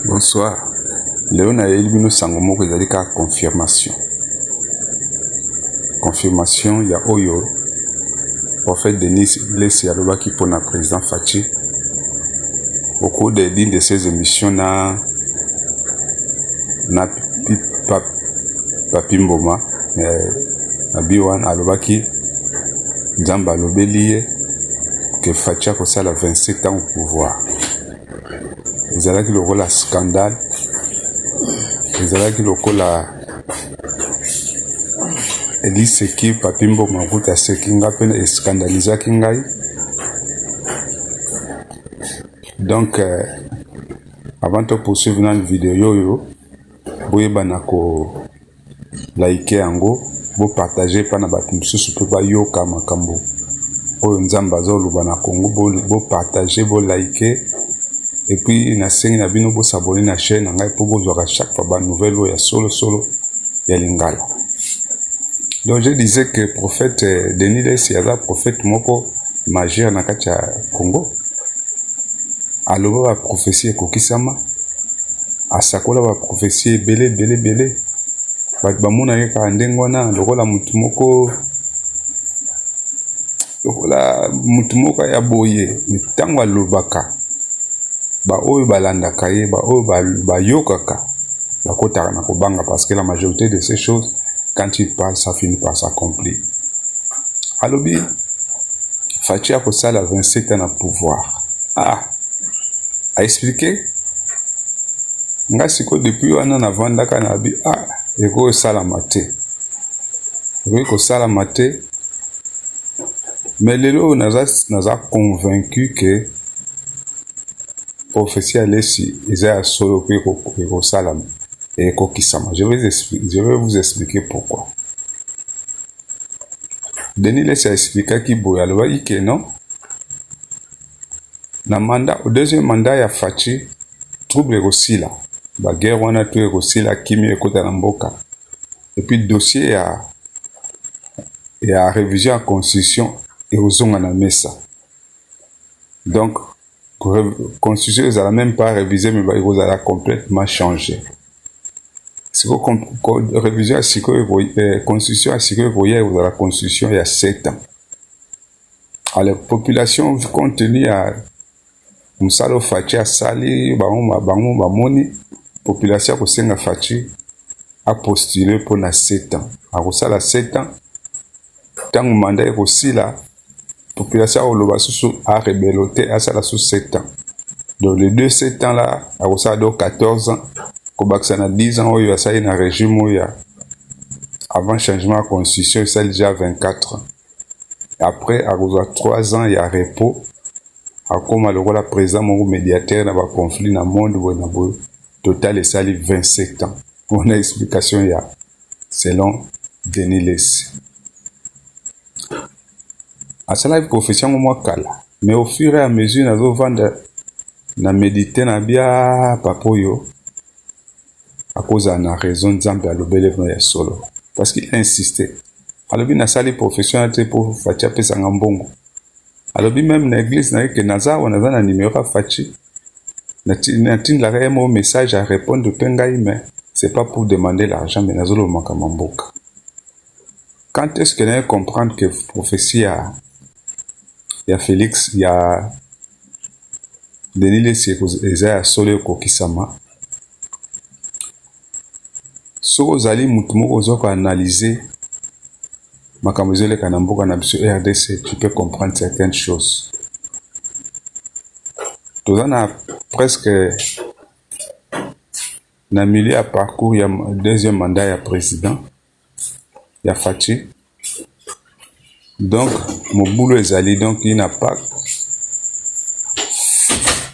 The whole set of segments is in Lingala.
Bonsoir. Léon a éliminé Sangomo que j'ai dit qu'à confirmation. Confirmation, il y a Oyo. Prophète Denis Lessi Aloba qui pour le président Fachi. Au cours d'une de ces émissions, na Papi Mboma, na Biwan Aloba qui Nzamba Lobelié que Fachi a passé à 27 ans au pouvoir. Ils allaient qui le rôle à scandale. Ils allaient qui le rôle à Eli Seki Papi Mboma Vuta Seki Ngapen et scandalisa Kingai. Donc, avant de poursuivre dans la vidéo, vous banako liker ango, vous partager pas na batu msusu pe ba yo kama kambo. Oyo nzamba zo lubana Congo, vous partager, vous liker. Et puis, na sengi na bino bo s'abonner na chaîne ngai pour vous voir chaque fois ba nouvelle ya solo ya lingala. Donc je disais que prophète Denis Lessi Aloba prophète moko majeur na kati ya Congo. Aloba ba prophétie kokisama. Asakola ba prophétie belé. Ba mona ye ka ndengo na lokola mutu moko ya boye mitango alobaka. Ba oyo balandaka ye ba oyo ba yokaka bakotaka na kobanga parce que la majorité de ces choses quand il parle ça finit par s'accomplir. Alobi Fachi a posé à 27 ans à pouvoir. A expliqué nga siko depuis wana na vandaka na bi eko sala mate. Eko sala mate. Mais lelo naza convaincu que prophétie Lessi Isaiah solo ko salam et ko kisama. Je vais vous expliquer pourquoi. Denis Lessi a expliqué qui boya aloba ike non. Na mandat au deuxième mandat ya Fachi trouble aussi là. Ba guerre wana tu aussi là kimi ekota na mboka. Et puis dossier ya révision à constitution et ozonga na mesa. Donc constitution ils n'ont même pas révisé mais ils ont complètement changé. C'est que révision à constitution à ce voyez vous la constitution il y a 7 ans. Alors la population compte tenu à Msalo Fachi a sali bango moni population ko senga Fachi a postulé pour na 7 ans. A ko sala 7 ans tant mandat est aussi là. Population a rebelloté à ça sous 7 ans. Donc les 7 ans là, à ça do 14 ans, Kobaksana 10 ans, il y a ça un régime où il y a avant changement de constitution, ça déjà 24 ans. Et après, à 3 ans, il y a repos. À comme le rôle président mon médiateur dans le conflit dans le monde où il y a total et ça 27 ans. On a explication il y a selon Denis Lessi. À cela, il profession moi kala. Mais au fur et à mesure, nous vendre na méditer na bia papoyo. À cause de la raison de Zambia le belève solo. Parce qu'il insistait. Alors bien na sali profession pour Fachi pesa ngambongo. Alors bien même l'église na que naza on a un numéro Fachi. Na tin la réellement message à répondre de pengai mais c'est pas pour demander l'argent mais nazolo makamamboka. Quand est-ce que nous comprendre que prophétie il y a Félix, il y a Denis Lessi Isaiah Solo Kokisama. So zali mutumo ozo ko analyser makamozele kanamboka na biso RDC, tu peux comprendre certaines choses. Tout on a presque na milieu à parcours il y a deuxième mandat ya président. Il y a Fachi. Donc, mon boulot est allé, donc il n'a pas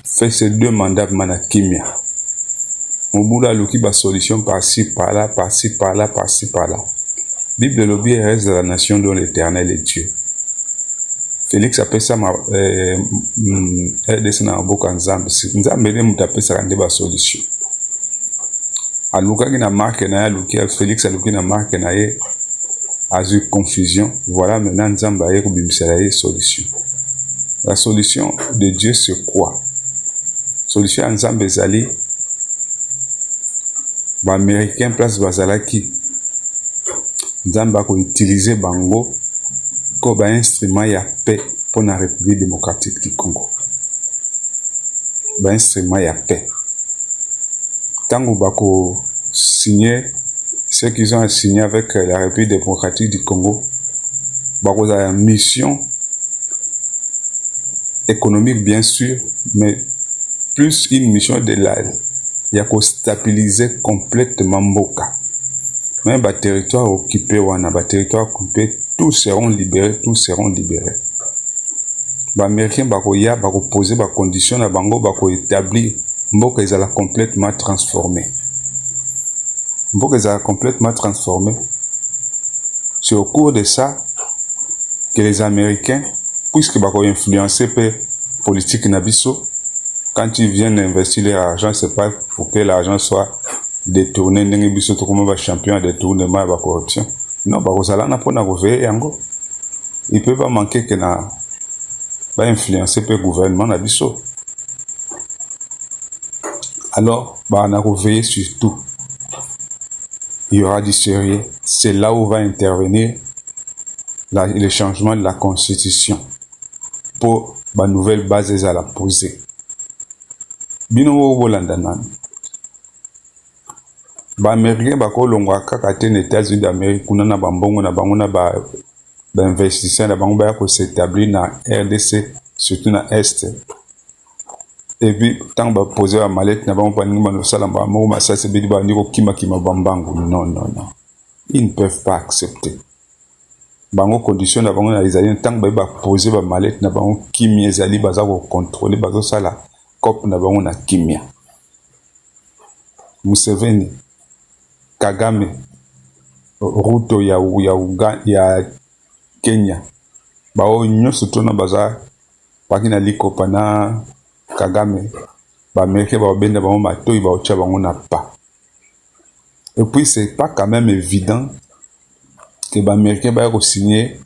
fait ces 2 mandats de Kimia. Mon boulot a l'outil de solution par-ci, par-là, par-ci, par-là, par-ci, par-là. Bible de l'objet reste de la nation dont l'Éternel est Dieu. Félix appelle ça ma descend en boka nzambe. Nzambe ne mutape ça rende ba solution. A Luka qui na marque na Luka Félix a Luka na marque na ye a eu confusion. Voilà maintenant nzambe a ko bimisala ye solution. La solution de Dieu c'est quoi? Solution nzambe zali Américain place bazalaki nzambe utiliser bango comme un instrument ya paix pour la République démocratique du Congo. Un instrument ya paix. Tango bako signé ceux qui ont signé avec la République démocratique du Congo, bako a une mission économique bien sûr, mais plus une mission de la ya ko stabiliser complètement Mboka. Même les territoires occupés, tous seront libérés, tous seront libérés. Les Américains vont poser des conditions à Bango, vont établir Mboka ils allaient complètement transformer. Mboka ils allaient complètement transformer. C'est au cours de ça que les Américains, puisque vont influencer la politique Nabiso, quand ils viennent investir leur argent, c'est pas pour que l'argent soit détourné, n'engue biso to comme champion de détournement et de corruption. Non, ça n'a pas na yango. Il peut pas manquer que na va influencer le gouvernement na biso. Alors, on a veiller surtout. Il y aura du sérieux. C'est là où va intervenir le changement de la constitution pour la nouvelle base à la poser. Bino wo landanan. Américain bako longwa kaka te les États-Unis d'Amérique kuna na bambongo na bango na ba investisseurs na bango ba ko s'établir na RDC surtout na Est. Et puis tant ba poser la mallette na bango pa ninga no sala ba mo ma ça c'est bidi ba ndiko kima bambangu. Non. Ils ne peuvent pas accepter. Bango condition na bango na izali tant ba poser ba mallette na bango kimi ezali baza ko contrôler bazo sala cop na bango na kimia. Museveni, Kagame, Ruto ya Kenya, bao nyoso tona baza pakina likopa na Kagame, ba Américain ba benda ba matoi ba ocha bango na pa. Et puis c'est pas quand même évident que ba Américain ba signer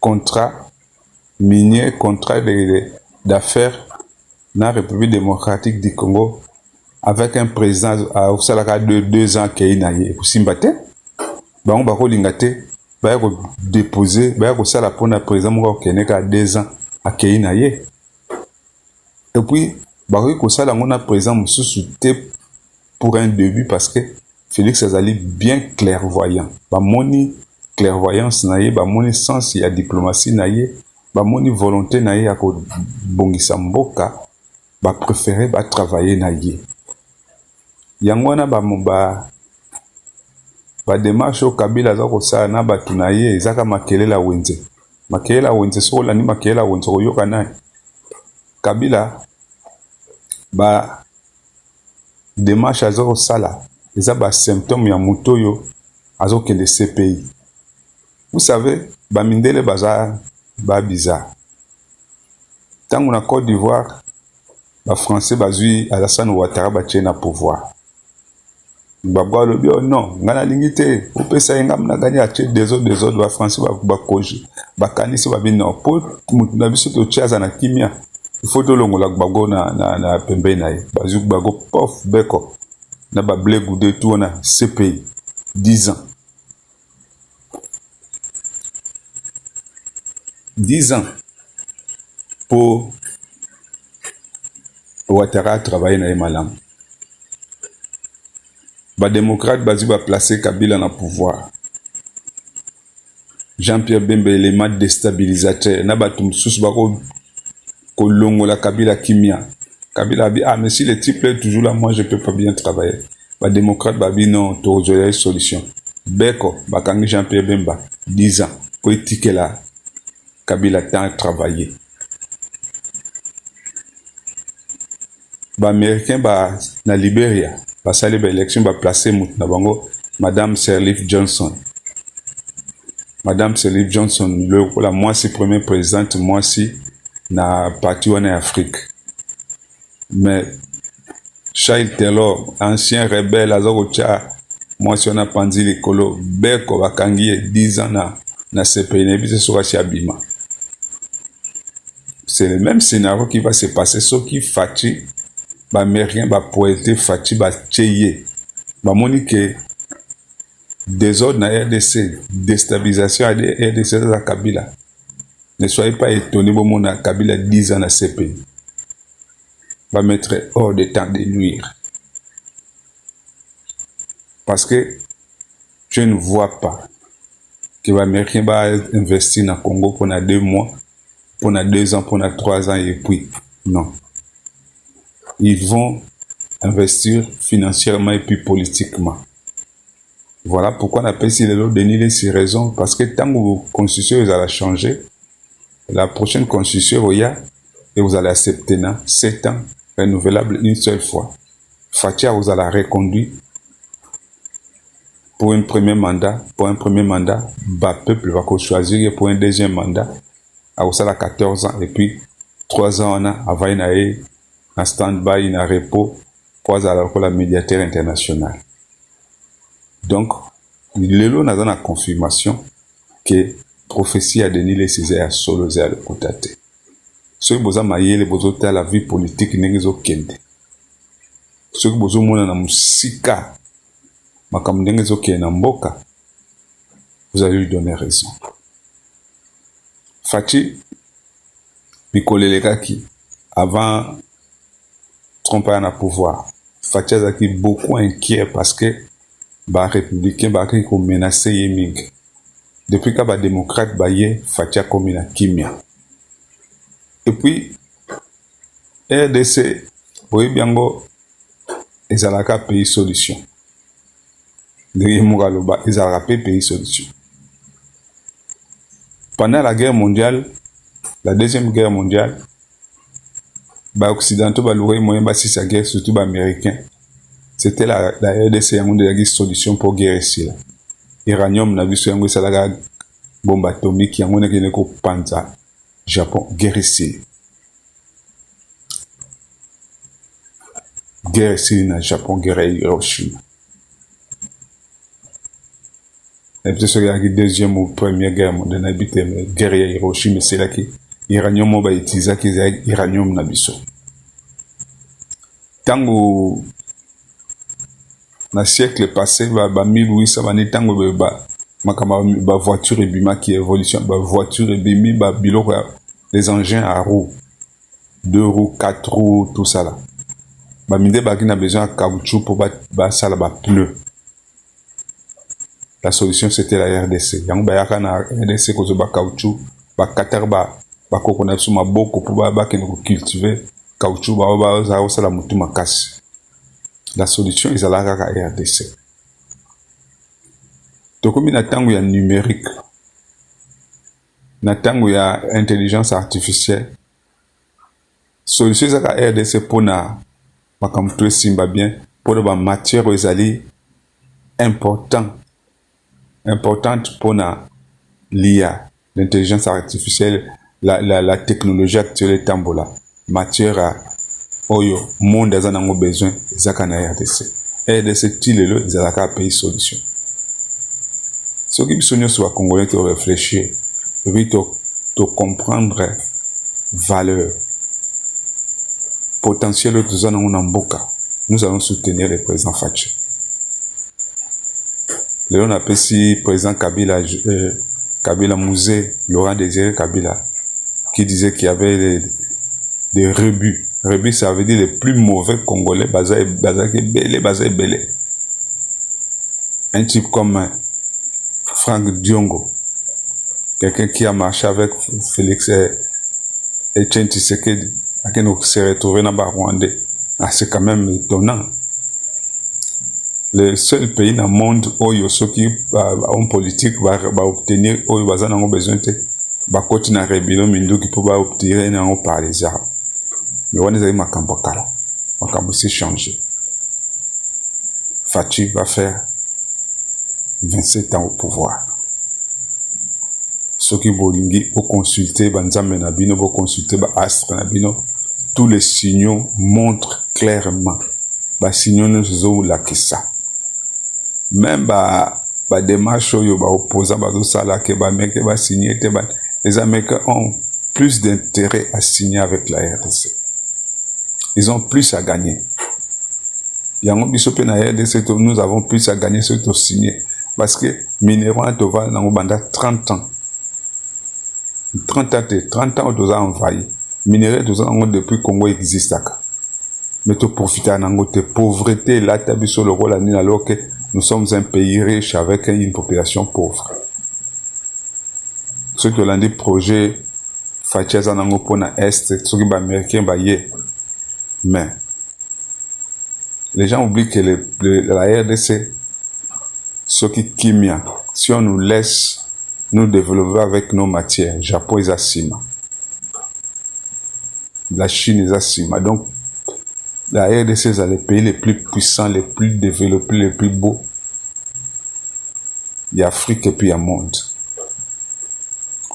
contrat minier, contrat d'affaires dans la République démocratique du Congo avec un président à Osalaka de 2 ans qui est inaye. Simbate, on va l'ingate, va déposer, va la pour un président qui est 2 ans à Keinaye. Et puis, on a président pour un début parce que Félix Azali bien clairvoyant. Moni clairvoyance naye, moni sens il y a diplomatie naye, moni volonté naye à ko bongisa mboka, préférer travailler naye. Yangwana ba démarche au Kabila za ko sa na batu na ye ezaka makelela wenze so la ni makelela wenze oyoka na Kabila ba démarche azo ko sala eza ba symptômes ya mutoyo azo kende CPI. Vous savez ba mindele baza ba bizarre. Tango na Côte d'Ivoire ba français bazui Alassane Ouattara ba tient na pouvoir. Babwa lobi non ngana lingite upesa engam na ganya ache des autres ba français ba koji ba kanisi ba bino po na biso to chaza na kimia il faut to longola bago na pembe na ye bazuk bago pof beko na ba blé goudé tout na CPI 10 ans 10 ans pour Ouattara travailler na malam. Les démocrates va placer Kabila dans le pouvoir. Jean-Pierre Bemba, élément déstabilisateur. Nabatum sous bako kolongo la Kabila kimia. Kabila a dit mais si le type est toujours là, moi je peux pas bien travailler. Les démocrates va dire non, tu as une solution. Beko, bakangi Jean-Pierre Bemba, 10 ans, pour étiquer là. Kabila tant travailler. Les Américains na Libéria. Parce que l'élection va placer Madame Sirleaf Johnson. Madame Sirleaf Johnson, la moitié première présidente, moitié na parti en Afrique. Mais Charles Taylor, ancien rebelle, Azarocha, moitié na Panzi Likolo, Beko Bakangi, 10 ans na CPI, c'est le même scénario qui va se passer, sauf qui Fati. Américain va pointer Fati va tcheye bamoni que désordre na RDC, déstabilisation à RDC de la Kabila. Ne soyez pas étonnés, bon, mon Kabila 10 ans à CPI. Va mettre hors de temps de nuire. Parce que je ne vois pas que les Américains vont investir dans le Congo pendant 2 mois, pendant 2 ans, pendant 3 ans et puis non. Ils vont investir financièrement et puis politiquement. Voilà pourquoi on appelle si les lots dénier ces raisons. Parce que tant que vos constitutions allez changer, la prochaine constitution, et vous allez accepter 7 ans renouvelable une seule fois. Fatia vous allez reconduire pour un premier mandat. Pour un premier mandat, le peuple va choisir pour un deuxième mandat. À vous 14 ans et puis 3 ans avant une année en stand-by, en repos pour la médiateur international. Donc, le lot n'a la confirmation que prophétie a donné les Césaires à solo à le cotate. Ceux qui ont maillé la vie politique n'est pas kende. Ceux qui ont mona na musika makamdenge zo kena mboka, vous allez lui donner raison. Fachi Bikolelekaki avant Trump à na pouvoir. Fachi azaki beaucoup inquiet parce que les républicains ont menacé Yeming. Depuis que les démocrates ont Fatia comme une kimia. Et puis, RDC, oui, bien, ils ont un pays solution. Ils ont un pays solution. Pendant la guerre mondiale, la deuxième guerre mondiale, les Occidentaux ont loué moyen de la guerre, surtout les Américains. C'était la RDC qui a une solution pour guerre ici. Iranium n'a vu sur une bombe atomique qui a une panza Japon guerre ici. Guerre ici na Japon guerre Hiroshima. Et puis c'est la deuxième ou première guerre mondiale habité guerre Hiroshima c'est là qui Iranium va utiliser qui Iranium na biso. Tango na siècle passé ba 1800 ba tango ba makama voiture ebima qui évolution ba voiture ebimi ba biloko les engins à roues 2 roues 4 roues tout ça là ba minde ba qui n'a besoin de caoutchouc pour ba ça là ba pneu. La solution c'était la RDC yango ba yaka na RDC ko zo ba caoutchouc ba katar ba kokona su maboko pour ba ke no cultiver caoutchouc ba za ça la mutu makasi. La solution est à la RDC. Donc, comme il y a numérique, il y a intelligence artificielle, solution est à la RDC pour la matière importante pour l'IA, l'intelligence artificielle, la technologie actuelle tambola, matière oyo monde a nango besoin zaka na RDC. RDC tilelo zalaka pays solution. Ce qui biso nyonso wa congolais to réfléchir, et to comprendre valeur potentiel de zana na mboka. Nous allons soutenir le président Fachi. Léon appelle si président Kabila Mouzé, Laurent Désiré Kabila, qui disait qu'il y avait des rebuts. Rebus, ça veut dire les plus mauvais Congolais, Belé. Un type comme Franck Diongo, quelqu'un qui a marché avec Félix Etienne Tshisekedi, qui s'est retrouvé dans le Rwandais. C'est quand même étonnant. Le seul pays dans le monde où ceux qui ont politique va obtenir, où ils ont besoin de continuer à rébellion, mais qui peuvent obtenir par les armes. Mais on est makambo kala, makambo s'est changé. Fachi va faire 27 ans au pouvoir. Ceux qui bolingi au consulter banzambe na bino, au consulter ba astre na bino, tous les signaux montrent clairement. Ba signaux nous zo la kisa. Même ba démarche yo ba opposant ba zo sala ke ba mec ba signer te ba les Américains ont plus d'intérêt à signer avec la RDC. Ils ont plus à gagner. yango biso pe na RDC nous avons plus à gagner ce que signé parce que minéraux tova nango banda 30 ans 30 ans toza envahi minéraux toza nango depuis Congo existe mais to profiter nango te pauvreté là tabiso le rôle ani alors que nous sommes un pays riche avec une population pauvre ce que l'on dit projet Fatia nango pona est soki ba américain ba ye mais les gens oublient que la RDC, ce qui kimia, si on nous laisse nous développer avec nos matières, Japon est Sima, la Chine est Sima. Donc, la RDC c'est les pays les plus puissants, les plus développés, les plus beaux. Il y a Afrique et puis il y a monde.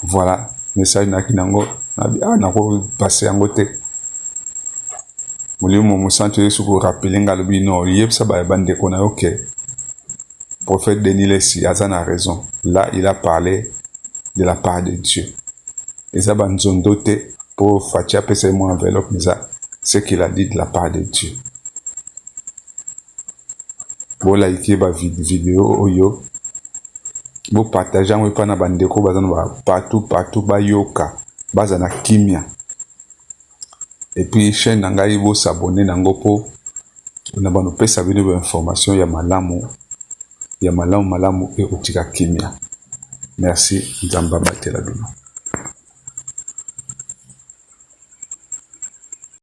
Voilà, message nakinango, nako passer en côté. Mon centre est sur rappeler Galbino, Yepsa Bande qu'on a ok. Prophète Denis Lessi, Azan a raison. Là, il a parlé de la part de Dieu. Et ça, ban zone doté pour Fatia PC mon enveloppe, mais ça, ce qu'il a dit de la part de Dieu. Bon, like ba vidéo, oyo. Bon, partager, on pas na bande ko bazan partout, ba yoka, bazana kimia. Et puis chaîne nangai bo s'abonner nango po na bano pesa bino information ya malamu et otika kimia. Merci Nzamba batela bino.